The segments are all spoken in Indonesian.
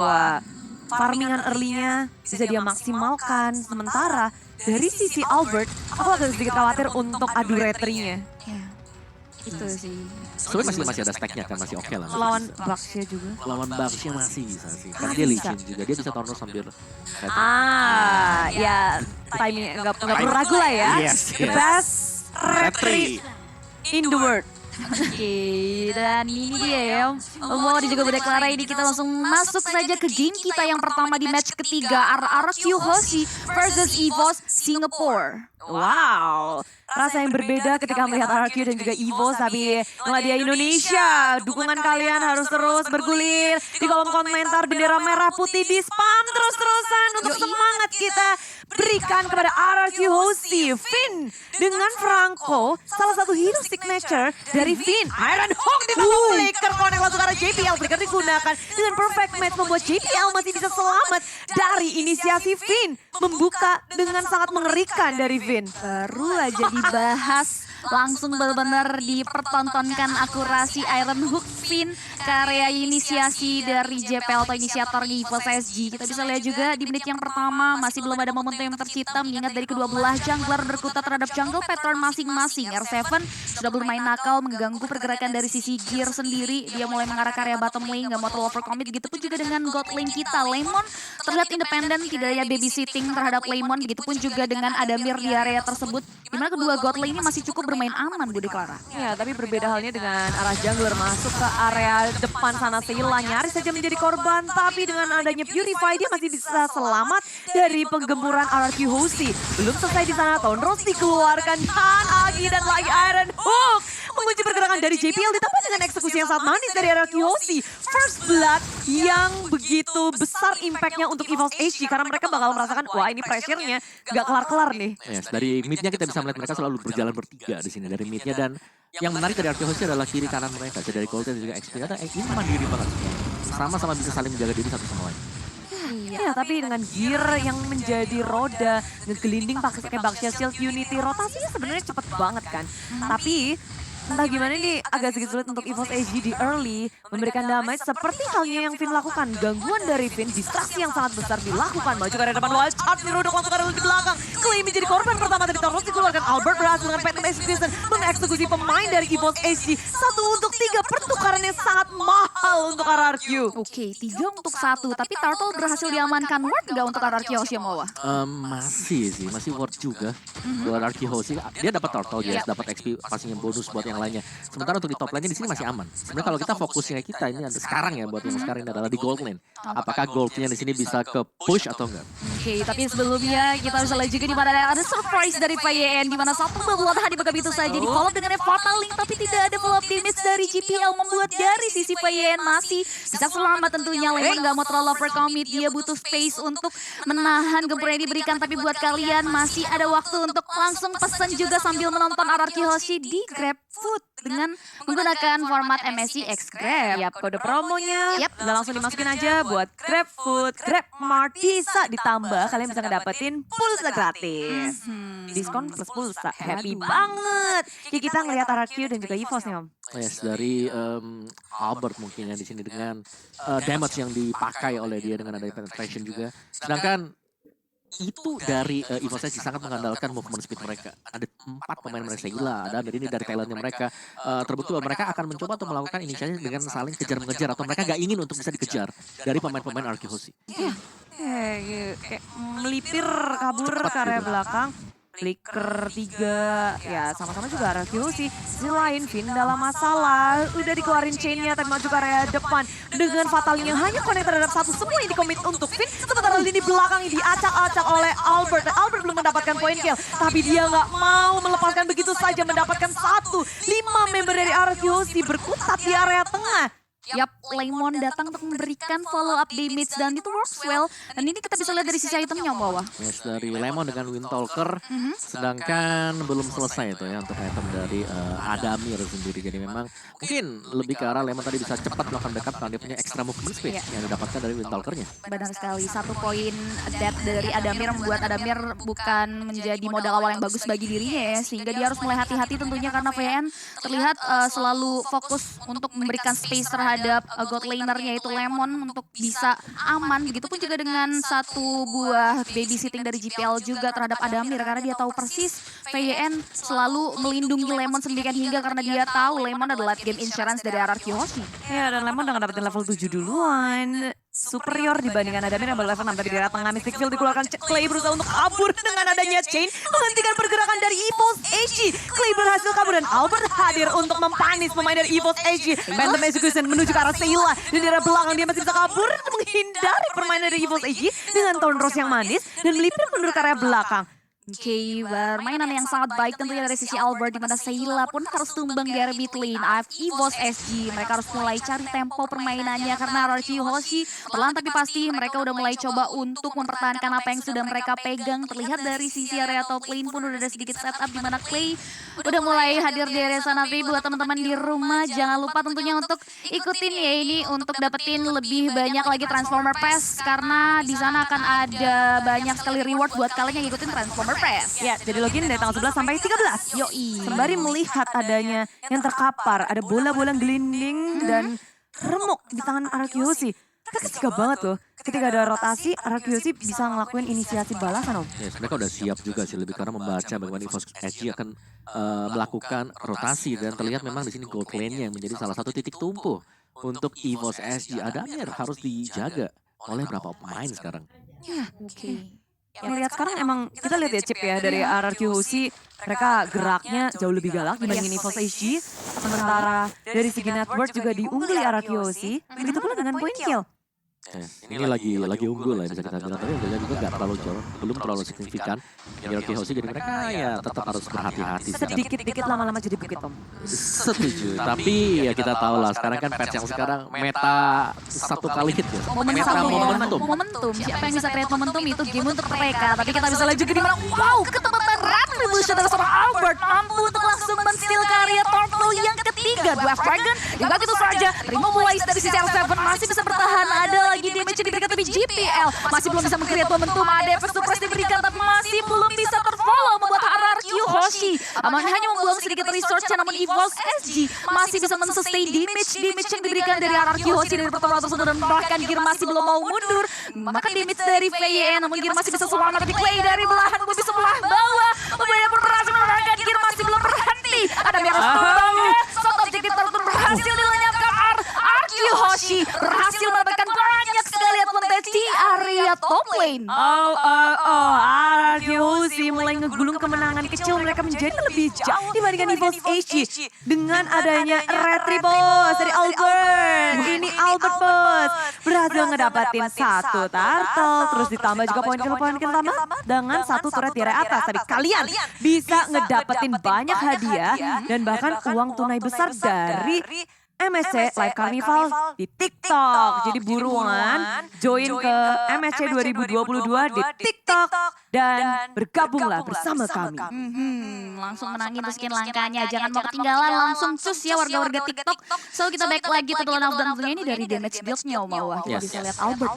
bahwa farmingan early-nya bisa dia maksimalkan. Sementara dari sisi Albert, aku agak sedikit khawatir untuk adu retrinya. Ya, itu sih. Sebenarnya masih ada stacknya kan, masih oke lah. masih Lawan bisa. Bucks-nya juga. Lawan Bucks-nya masih bisa sih. Karena Masih dia bisa. licin juga, dia bisa turn sambil Ya timing nggak perlu ragu lah ya. Yes, The yes. best retri in the world. Oke, dan ini dia ya. Wow, dan juga Bunda Clara, ini kita langsung masuk saja ke game kita yang pertama di match ketiga. RRQ Hoshi versus EVOS Singapore. Wow, rasa yang berbeda ketika melihat RRQ dan juga EVOS, tapi Media Indonesia, dukungan kalian harus terus bergulir di kolom komentar. Bendera merah putih di spam terus-terusan untuk semangat kita berikan kepada RRQ Hoshi. Finn dengan Franco, salah satu hero signature dari Finn. Iron Hook ditambah Flicker, connect langsung ke arah JPL. Flicker digunakan dengan perfect match membuat JPL masih bisa selamat dari inisiasi Finn. Membuka dengan sangat mengerikan dari Finn. Baru aja dibahas, langsung benar-benar dipertontonkan akurasi Iron Hook Finn, karya inisiasi dari JPL atau inisiator EVOS SG. Kita bisa lihat juga di menit yang pertama masih belum ada momentum yang tercipta, mengingat dari kedua belah jungler berkutat terhadap jungle pattern masing-masing. R7 sudah bermain nakal mengganggu pergerakan dari sisi gear sendiri. Dia mulai mengarah ke area bottom lane, gak mau terlalu overcommit. Begitupun juga dengan god lane kita. Lemon terlihat independen, tidak ada babysitting terhadap Lemon. Begitupun juga dengan Adamir di area tersebut. Dimana kedua god lane ini masih cukup bermain aman, Budi Clara. Ya, tapi berbeda halnya dengan arah jungler masuk ke area depan sana. Sheila nyaris saja menjadi korban, tapi dengan adanya Purify dia masih bisa selamat dari penggemburan RRQ Hoshi. Belum selesai di sana, Tone Rose dikeluarkan dan Agi dan lagi Iron Hook mengunci pergerakan dari JPL ditambah dengan eksekusi yang sangat manis dari RRQ Hoshi. First Blood yang begitu besar impactnya untuk EVOS HG karena mereka bakal merasakan wah ini pressure-nya gak kelar-kelar nih. Yes, dari mid-nya kita bisa melihat mereka selalu berjalan bertiga di sini dari mid-nya, dan yang menarik dari RRQ Hoshi adalah kiri kanan mereka, jadi dari Golden dan juga XP. Ada ini mandiri banget. Sama-sama bisa saling menjaga diri satu sama lain. Ya, tapi dengan gear yang menjadi roda, ngegelinding pakai Baksha Shield Unity, rotasinya sebenarnya cepet banget kan. Tapi entah gimana ini agak sedikit sulit untuk EVOS SG di early memberikan damage seperti halnya yang Finn lakukan. Gangguan dari Finn, distraksi yang sangat besar dilakukan. Maju ke area depan, wild charge diruduk langsung ke area di belakang. Clay menjadi korban pertama dari Thanos dikeluarkan. Albert berhasil dengan Phantom Execution mengeksekusi pemain dari EVOS SG. 1-3 pertukaran yang sangat mahal untuk RRQ. Oke, 3-1, tapi Turtle berhasil diamankan. Worth nggak untuk RRQ Hoshimawa? Masih worth juga buat RRQ Hoshi. Dia dapat turtle, yes, dapat XP pastinya bonus buat yang lainnya. Sementara untuk di top lane-nya di sini masih aman. Sebenarnya kalau kita fokusnya kita ini sekarang ya, buat yang sekarang ini adalah di gold lane. Apakah goldnya di sini bisa ke push atau enggak? Oke, tapi sebelumnya kita bisa lihat juga di mana ada surprise dari PYN, di mana satu bubble tadi begitu saja di follow dengan Fatal Link, tapi tidak ada follow up damage dari GPL, membuat dari sisi PYN masih bisa selamat tentunya. Lemon nggak mau terlalu overcommit, dia butuh space untuk menahan gempuran yang diberikan, tapi buat kalian masih ada waktu untuk langsung pesan juga sambil menonton RRQ Hoshi di GrabFood dengan menggunakan format MSC X Grab. Yap, kode promonya udah langsung dimasukin aja buat GrabFood, GrabMart bisa ditambah. Kalian bisa ngedapetin pulsa gratis. Diskon plus pulsa, happy banget. Ya kita ngelihat RRQ dan juga EVOS nih Om. Yes, dari Albert mungkin ya di sini dengan damage yang dipakai oleh dia dengan adanya penetration juga. Sedangkan itu dari EVOS SG sangat mengandalkan movement speed mereka. Ada 4 pemain mereka, Sheila, ada dari ini dari talentnya mereka. Terbukti bahwa mereka akan mencoba untuk melakukan inisiatif dengan saling kejar-mengejar, atau mereka gak ingin untuk bisa dikejar dari pemain-pemain RRQ Hoshi. Kayak melipir kabur ke area belakang. Flicker 3, ya sama-sama juga RRQ sih. Selain Finn dalam masalah, udah dikeluarin chainnya tapi maju ke area depan. Dengan fatalnya hanya connect terhadap satu, semua ini komit untuk Finn. Sementara lini belakang ini diacak-acak oleh Albert. Dan Albert belum mendapatkan poin kill, tapi dia nggak mau melepaskan begitu saja, mendapatkan 5 member dari RRQ sih berkutat di area tengah. Yap, Lemon datang untuk memberikan follow up damage dan itu works well. Dan ini kita bisa lihat dari sisi itemnya bawah. Yes, dari Lemon dengan Windtalker, sedangkan belum selesai itu ya untuk item dari Adamir sendiri. Jadi memang mungkin lebih ke arah Lemon tadi bisa cepat melakukan backup karena dia punya extra movement speed yang didapatkan dari Windtalkernya. Benar sekali, 1 poin dead dari Adamir membuat Adamir bukan menjadi modal awal yang bagus bagi dirinya ya. Sehingga dia harus mulai hati-hati tentunya karena VN terlihat selalu fokus untuk memberikan space terhadap terhadap god lanernya yaitu Lemon untuk bisa aman. Begitupun juga dengan satu buah babysitting dari GPL juga terhadap Adamir karena dia tahu persis VYN selalu melindungi Lemon sendirian hingga karena dia tahu Lemon adalah game insurance dari RRQ Hoshi. Ya, dan Lemon udah dapetin level 7 duluan. Superior dibandingkan Adamir yang baru level 6 tadi di daerah tengah. Mystic Field dikeluarkan, Clay berusaha untuk kabur dengan adanya Chain. Menghentikan pergerakan dari EVOS AG. Clay berhasil kabur dan Albert hadir untuk mempanis pemain dari EVOS AG. Phantom Execution menuju ke arah Sayla. Dan di daerah belakang dia masih bisa kabur menghindari permainan dari EVOS AG dengan Thorn Rose yang manis. Dan melipir mundur ke area belakang. Oke, permainan yang sangat baik tentunya dari sisi Albert, di mana Sayla pun harus tumbang di area mid lane. AF EVOS SG, mereka harus mulai cari tempo permainannya karena RRQ Hoshi perlahan tapi pasti mereka udah mulai coba untuk mempertahankan apa yang sudah mereka pegang. Terlihat dari sisi area top lane pun udah ada sedikit setup di mana Clay udah mulai hadir di area sana. Tapi buat teman-teman di rumah jangan lupa tentunya untuk ikutin ya ini untuk dapetin lebih banyak lagi Transformer Pass karena di sana akan ada banyak sekali reward buat kalian yang ikutin Transformer Pass. Ya, jadi login dari tanggal 11 sampai 13. Yoi. Sembari melihat adanya yang terkapar, ada bola-bola gelinding dan remuk di tangan RRQ. Mereka sigap banget loh. Ketika ada rotasi, RRQ bisa ngelakuin inisiasi balasan, Om. Yes, mereka udah siap juga sih lebih karena membaca bagaimana EVOS SG akan melakukan rotasi dan terlihat memang di sini gold lane-nya yang menjadi salah satu titik tumpu untuk EVOS SG. Adamir harus dijaga oleh berapa pemain sekarang. Ya, oke. Melihat sekarang emang kita lihat ya Chip ya dari RRQ Hoshi, mereka geraknya jauh lebih galak dibandingin EVOS SG. Sementara dari segi network juga diungguli RRQ Hoshi. Begitu pula dengan point kill. Ini lagi unggul lah bisa kita bilang, tapi unggulnya juga nggak terlalu jauh, belum terlalu signifikan. RRQ Hoshi jadi mereka ya tetap harus berhati-hati. Sedikit-dikit lama-lama jadi bukit, Om. Setuju, tapi ya kita tahu lah sekarang kan patch yang sekarang meta satu kali hit ya. Meta momentum. Siapa yang bisa create momentum itu game untuk mereka. Tapi kita bisa lihat juga di mana wow, ketepatan Retribution dari seorang Albert mampu untuk langsung men-steal karya Turtle yang ketiga. Dua Dragon, hingga gitu saja. Remove Wise dari sisi R7 masih bisa bertahan. Ada lagi damage yang diberikan tapi GPL masih belum bisa meng-create momentum. Ada efek surprise diberikan tapi masih belum bisa terfollow membuat RRQ Hoshi hanya membuang sedikit resource namun EVOS SG masih bisa men-sustain damage yang diberikan dari RRQ Hoshi dari pertarungan tersebut dan bahkan Gear masih belum mau mundur. Maka damage dari VYN namun Gear masih bisa selamat tapi Clay dari belahan bumi sebelah bawah membayar pun berhasil menangkan Gear masih belum berhenti. Ada yang harus tumbang. Satu objektif tertentu berhasil dilenyapkan. RRQ Hoshi berhasil mendapatkan banyak sekali advantage di area top lane. RRQ Hoshi mulai ngegulung kemenangan kecil mereka menjadi lebih jauh dibandingkan EVOS AG. Dengan adanya Retribution dari Albert. Ini Albert Bos berhasil ngedapatin satu turtle. Terus ditambah juga poin kill tambah dengan satu turret di area atas. Tapi kalian bisa ngedapetin banyak hadiah dan bahkan uang tunai besar dari MSC Live Carnival di TikTok. Jadi buruan join ke MSC 2022 di TikTok dan bergabunglah bersama kami. Langsung menangin tuh skin langkanya. Jangan mau ketinggalan, langsung cus ya warga-warga TikTok. So kita back lagi ke dalam dan tentunya ini dari damage build-nya Om. Kita bisa lihat Albert.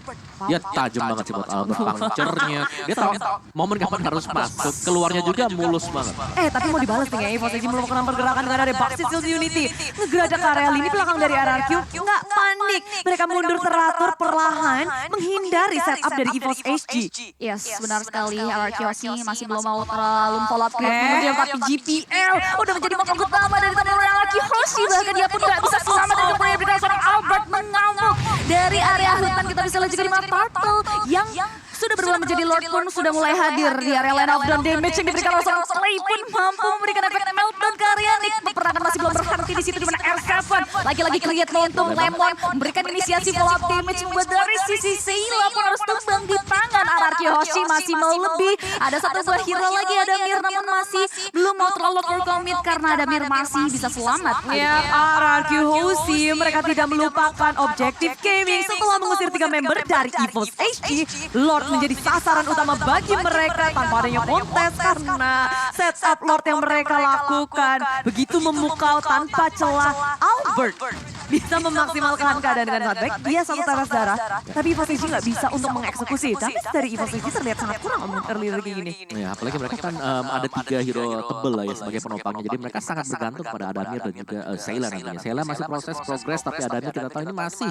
Ya tajam banget sih buat Albert, puncture-nya. Dia tahu momen kapan harus masuk, keluarnya juga mulus banget. Tapi mau dibalas nih ya, EVOS AG melakukan pergerakan dengan ada Baxi Shield Unity. Ngegeradak ke area lini belakang dari RRQ, nggak panik. Mereka mundur teratur perlahan menghindari setup dari EVOS SG. Yes, benar sekali. RRQ masih belum mau terlalu follow up kemudian tapi GPL udah menjadi motor utama dari teman RRQ Hoshi. Bahkan dia pun nggak bisa selamat dari kemudian diberikan seorang Albert mengamuk dari area hutan. Kita bisa lihat juga di mana Turtle yang sudah berubah menjadi Lord pun sudah mulai hadir di area line up dan damage yang diberikan oleh seorang Clay pun mampu memberikan efek meltdown ke area Nick. Peperangan masih belum berhenti di situ di mana R7 lagi-lagi create momentum Lemon memberikan inisiasi follow up damage membuat dari sisi Sayla pun harus tumbang di tangan RRQ Hoshi. Masih mau lebih, ada satu buah hero lagi ada Mir namun masih belum mau terlalu overcommit karena ada Mir masih bisa selamat. Ya, RRQ Hoshi mereka tidak melupakan objektif gaming setelah mengusir 3 member dari EVOS SG. Lord menjadi sasaran utama bagi mereka tanpa adanya kontes karena setup Lord yang mereka lakukan begitu memukau tanpa celah Albert. bisa memaksimalkan keadaan dengan sangat baik. Dia satu tetes darah, tapi EVOS SG nggak bisa untuk mengeksekusi. Tapi dari EVOS SG terlihat sangat kurang early kayak gini. Ya, apalagi mereka kan ada 3 hero tebel lah ya sebagai penopangnya. Jadi mereka sangat bergantung pada Adamir dan juga Sayla nantinya. Sayla masih proses progres, tapi Adamir kita tahu ini masih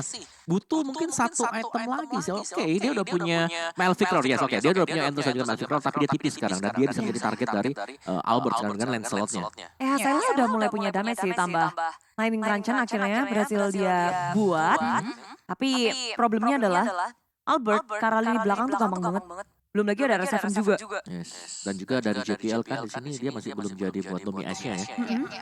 butuh mungkin 1 item lagi sih. Oke, dia udah punya Malphite, yes, oke. Dia udah punya Entos dan juga Malphite, tapi dia tipis sekarang. Dan dia bisa menjadi target dari Albert sekarang dengan Lancelot-nya. Sayla udah mulai punya damage sih, tambah Lightning Ranchan akhirnya berhasil dia buat. Tapi problemnya adalah Albert, Karali di belakang tuh gampang banget. Belum lagi ada R7 juga. Yes. Dan juga dari JPL kan di sini dia masih belum jadi buat Domi Ash-nya ya.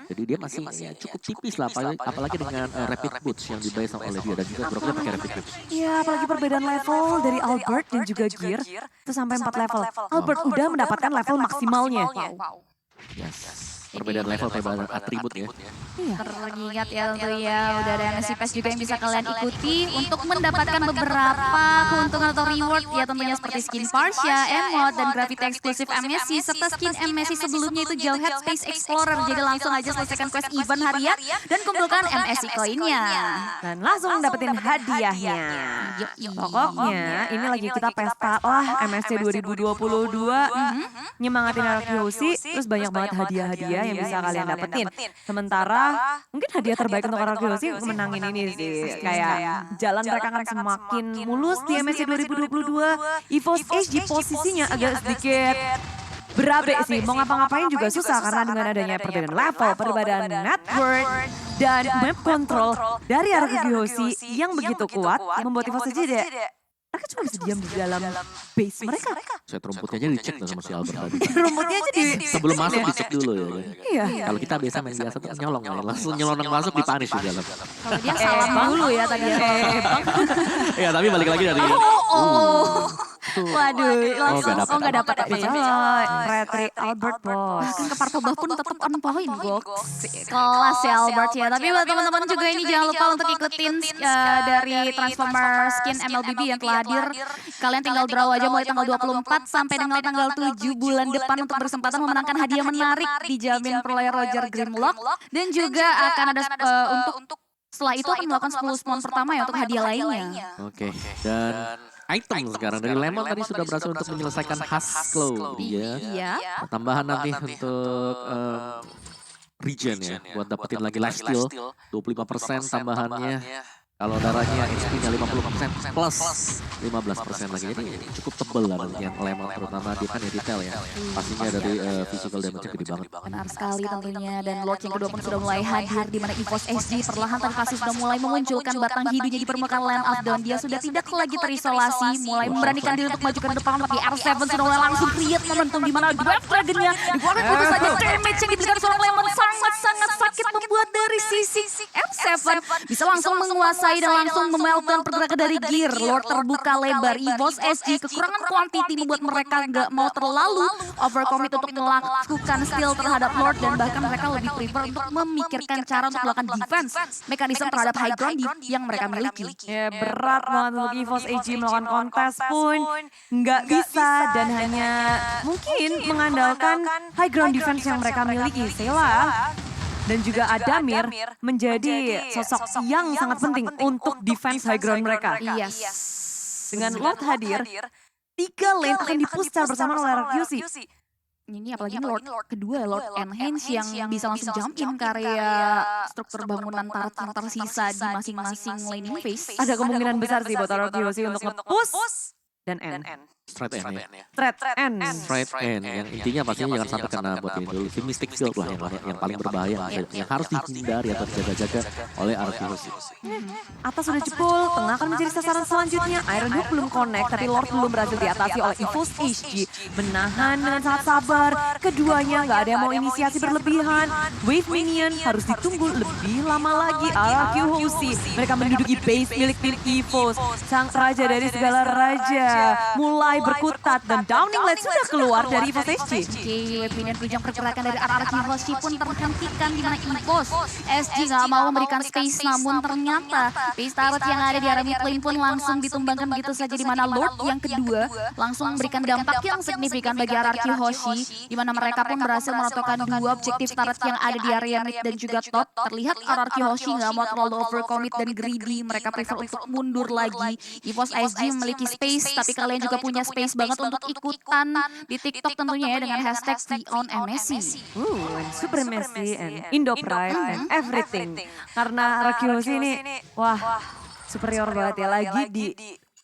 Jadi dia masih ya, cukup tipis lah, apalagi dengan Rapid Boots yang dibayar sama oleh dia dan juga Brocknya pakai Rapid Boots. Iya, apalagi perbedaan level dari Albert dan juga Gear itu sampai 4 level. Albert udah mendapatkan level maksimalnya. Yes. Perbedaan level, perbedaan atribut ya. Teringat ya tentunya udah ada MSC Pass juga yang bisa kalian ikuti untuk mendapatkan beberapa keuntungan atau reward ya tentunya seperti skin Parsha, emote, dan Gravity eksklusif MSC serta skin MSC sebelumnya itu Jawhead Space Explorer. Jadi langsung aja selesaikan quest event harian dan kumpulkan MSC koinnya. Dan langsung dapetin hadiahnya. Pokoknya ini lagi kita pesta lah MSC 2022. Nyemangatin Arkeosi, terus banyak banget hadiah-hadiah yang bisa kalian dapetin. Sementara mungkin hadiah terbaik untuk Arkeosi menangin ini sih. Kayak jalan mereka akan semakin mulus di MSC 2022. EVOS SG posisinya agak sedikit berabe sih. Mau ngapa-ngapain juga susah karena dengan adanya perbedaan level, perbedaan network, dan map control dari Arkeosi yang begitu kuat membuat EVOS SG mereka cuma bisa diam di dalam base mereka. Set rumputnya aja dicek tuh sama si Albert tadi. Rumputnya aja Sebelum masuk dicek dulu ya. Iya. Kalau kita biasa main biasa tuh nyolong ya. Langsung nyelonong masuk dipunish di dalam. Kalau dia salam dulu ya tadi. Ya tapi balik lagi dari Waduh, langsung nggak dapat apa Coy, Retri Albert bos. Bahkan ke Purple Buff pun tetap on point, Gox. Kelas ya Albert ya. Tapi buat teman-teman juga ini jangan lupa untuk ikutin dari Transformer Skin MLBB yang telah hadir. Kalian tinggal draw aja mulai tanggal 24 sampai dengan tanggal 7 bulan depan untuk berkesempatan memenangkan hadiah menarik dijamin oleh Roger Grimlock. Dan juga akan ada untuk setelah itu akan melakukan 10 spawn pertama ya untuk hadiah lainnya. Oke, dan item sekarang dari Lemon tadi sudah berhasil untuk menyelesaikan Husklow dia. Iya. Tambahan nanti untuk regen ya, buat dapetin lagi life steal 25% tambahannya. Kalau darahnya HP-nya 50% plus 15% lagi. Jadi cukup tebel lah yang Lemon, terutama dia kan detail ya. Pastinya dari physical damage-nya gede banget. Benar sekali tentunya, dan Lord yang kedua pun sudah mulai hadir di mana EVOS SG perlahan tapi pasti sudah mulai memunculkan batang hidungnya di permukaan Land of Dawn. Dia sudah tidak lagi terisolasi, mulai memberanikan diri untuk maju ke depan, tapi R7 sudah mulai langsung create momentum di mana Grab Dragon-nya dikeluarkan begitu saja. Damage yang diberikan seorang Lemon sangat-sangat sakit membuat dari sisi M7 bisa langsung menguasai dan langsung memeltdown pergerakan dari Gear. Lord terbuka lebar, EVOS SG kekurangan quantity membuat mereka nggak mau terlalu overcommit untuk melakukan steal terhadap Lord, dan bahkan mereka lebih prefer untuk memikirkan cara untuk melakukan defense mekanisme terhadap high ground yang mereka miliki. Ya berat banget untuk EVOS SG melakukan kontes pun nggak bisa dan hanya mungkin mengandalkan high ground defense yang mereka miliki. Sayla dan juga Adamir menjadi sosok yang sangat penting untuk defense high ground mereka. Yes. Dengan Lord hadir, 3 lane akan dipush secara bersama oleh Arkeosi. Ini apalagi Lord kedua, Lord Enhance yang bisa langsung jump in ke area struktur bangunan turret yang tersisa di masing-masing laning phase. Ada kemungkinan besar sih buat Arkeosi untuk nge-push dan end. Straight end ya. Straight end. Yang intinya pastinya jangan sampai kena buat ini dulu. Si Mystic Field lah yang paling berbahaya, yang harus dihindari atau dijaga-jaga oleh Arkeosi. Atas sudah jebol, tengah akan menjadi sasaran selanjutnya. Iron Hook belum connect, tapi Lord belum berhasil diatasi oleh EVOS SG. Menahan dengan sangat sabar. Keduanya nggak ada yang mau inisiasi berlebihan. Wave minion harus ditunggu lebih lama lagi. Arkeosi, mereka menduduki base milik tim EVOS. Sang raja dari segala raja mulai berkutat dan Downing Light sudah keluar dari EVOS SG. Oke, Webin dan Pujang pergerakan dari RRQ Hoshi pun terhentikan di mana EVOS SG nggak mau memberikan space, namun ternyata base turret yang ada di area mid lane pun langsung ditumbangkan begitu saja, di mana Lord yang kedua langsung memberikan dampak yang signifikan bagi RRQ Hoshi, di mana mereka pun berhasil merotokkan dua objektif turret yang ada di area mid dan juga top. Terlihat RRQ Hoshi nggak mau terlalu overcommit dan greedy, mereka prefer untuk mundur lagi. EVOS SG memiliki space, tapi kalian juga punya space banget untuk ikutan di TikTok tentunya ya dengan hashtag #VionMSC. And Supremacy and Indo Pride and everything. Karena RRQ Hoshi ini, wah superior banget ya, lagi di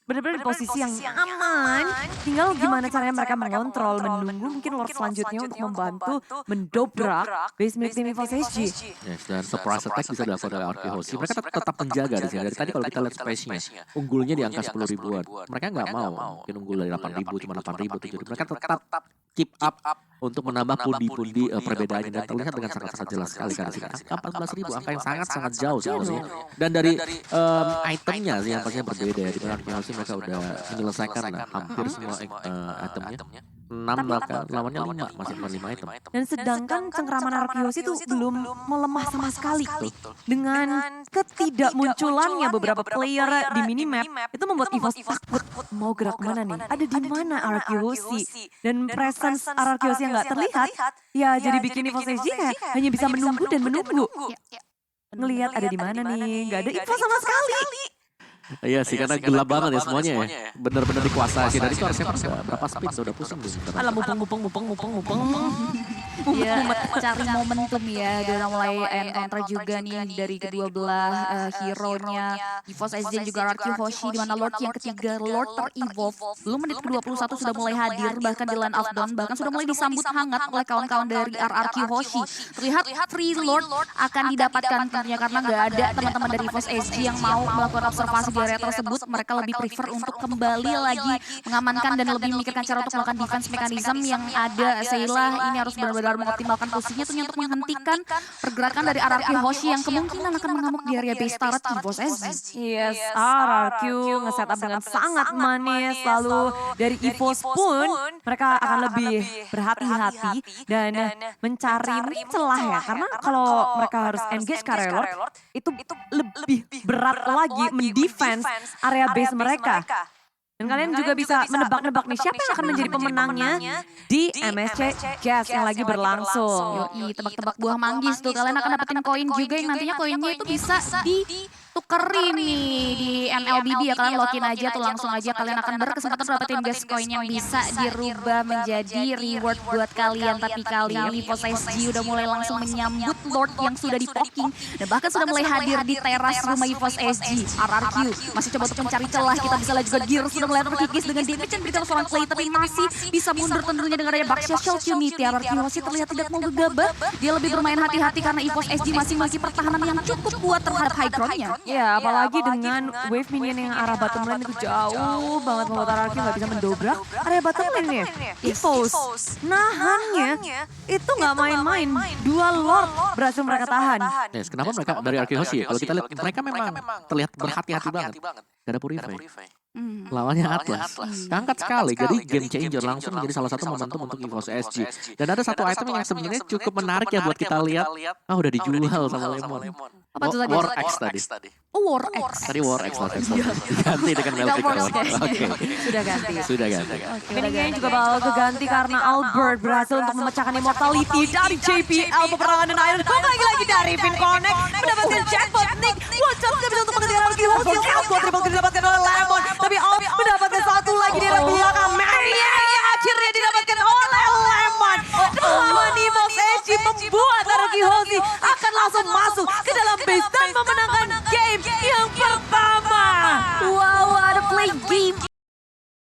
benar-benar di posisi yang aman. Tinggal gimana caranya mereka mengontrol, menunggu mungkin Lord selanjutnya untuk membantu mendobrak base milik tim EVOS SG. Yes, dan surprise attack bisa dilakukan oleh RRQ Hoshi. Mereka tetap menjaga di sini. Dari tadi kalau kita lihat space-nya, unggulnya di angka 10 ribuan. Mereka nggak mau mungkin unggul dari 8 ribu, cuma 8 ribu, 7 ribu. Mereka tetap keep up untuk menambah pundi-pundi perbedaannya, dan terlihat dengan sangat-sangat jelas sekali kan di sini. Angka 14 ribu, angka yang sangat-sangat jauh sebenarnya. Dan dari itemnya sih yang pastinya berbeda ya. Di mana RRQ Hoshi mereka udah menyelesaikan hampir semua itemnya. 6 bahkan lawannya 5, masih cuma 5 item. Dan sedangkan cengkraman RRQ Hoshi itu belum melemah sama sekali tuh. Dengan ketidakmunculannya beberapa player di minimap, itu membuat EVOS takut mau gerak mana nih. Ada di mana RRQ Hoshi. Dan presence RRQ Hoshi yang nggak terlihat, ya jadi bikin EVOS SG kayak hanya bisa menunggu dan menunggu. Ngelihat ada di mana nih, nggak ada info sama sekali. Iya sih, karena gelap banget ya semuanya ya. Bener-bener dikuasai sih. Dan itu harusnya berapa speed udah pusing tuh. Alah mupeng. Dia cari momentum ya, udah mulai encounter juga nih dari kedua belah hero-nya EVOS SG dan juga RRQ Hoshi, di mana Lord yang ketiga, Lord ter-evolve. Belum menit ke-21 sudah mulai hadir, bahkan di line of down, bahkan sudah mulai disambut hangat oleh kawan-kawan dari RRQ Hoshi. Terlihat free Lord akan didapatkan tentunya karena nggak ada teman-teman dari EVOS SG yang mau melakukan observasi di area tersebut. Mereka lebih prefer untuk kembali lagi mengamankan dan lebih memikirkan cara untuk melakukan defense mechanism yang ada. Sheila ini harus benar-benar mengoptimalkan posisinya tuh untuk menghentikan pergerakan dari RRQ Hoshi yang kemungkinan akan mengamuk di area base turret EVOS SG. Yes, RRQ nge-setup dengan sangat manis. Lalu dari EVOS pun mereka akan lebih berhati-hati dan mencari celah ya. Karena kalau mereka harus engage ke area Lord, itu lebih berat lagi mendefense area base mereka. Dan kalian juga bisa menebak-nebak nih siapa yang akan menjadi pemenangnya di MSC Gas yang lagi berlangsung. Yoi, tebak-tebak buah manggis tuh. Kalian akan dapetin koin juga yang nantinya koinnya itu bisa ditukerin nih di MLBB ya. Kalian login aja tuh langsung aja. Kalian akan berkesempatan dapetin gas koin yang bisa dirubah menjadi reward buat kalian. Tapi kali ini EVOS SG udah mulai langsung menyambut Lord yang sudah di-poking. Dan bahkan sudah mulai hadir di teras rumah EVOS SG. RRQ masih coba untuk mencari celah. Kita bisa lihat juga Gear sudah mulai terkikis dengan damage yang diberikan seorang play. Tapi masih bisa mundur tentunya dengan adanya Baxia Shell Unity. RRQ Hoshi terlihat tidak mau gegabah. Dia lebih bermain hati-hati karena EVOS SG masih memiliki pertahanan yang cukup kuat terhadap high ground-nya. Ya, apalagi dengan wave minion yang arah bottom lane itu jauh banget membuat RRQ nggak bisa mendobrak area bottom lane-nya. EVOS nahannya itu nggak main-main. Dua Lord berhasil mereka tahan. Yes, kenapa mereka dari RRQ Hoshi? Kalau kita lihat mereka memang terlihat berhati-hati banget. Gak ada Purify. Lawannya Atlas. Angkat sekali, jadi game changer langsung menjadi salah satu momentum untuk EVOS SG. Dan ada satu item yang sebenarnya cukup menarik ya buat kita lihat. Udah dijual sama Lemon. Apa tuh tadi? War X tadi. Oh, War X. Tadi War X lah. Diganti dengan Melfic. Oke. Sudah ganti. Oke, Minion juga bakal keganti karena Albert berhasil untuk memecahkan immortality dari JPL. Peperangan dan Iron Hawk lagi-lagi dari FinConnect mendapatkan jackpot. Nick Watcher tidak bisa untuk menghentikan RRQ Hoshi. Outbot triple didapatkan oleh Lemon. Tapi Alp mendapatkan satu lagi di belakang. Maria akhirnya didapatkan oleh Lemon. Lawan EVOS SG membuat RRQ Hoshi akan langsung masuk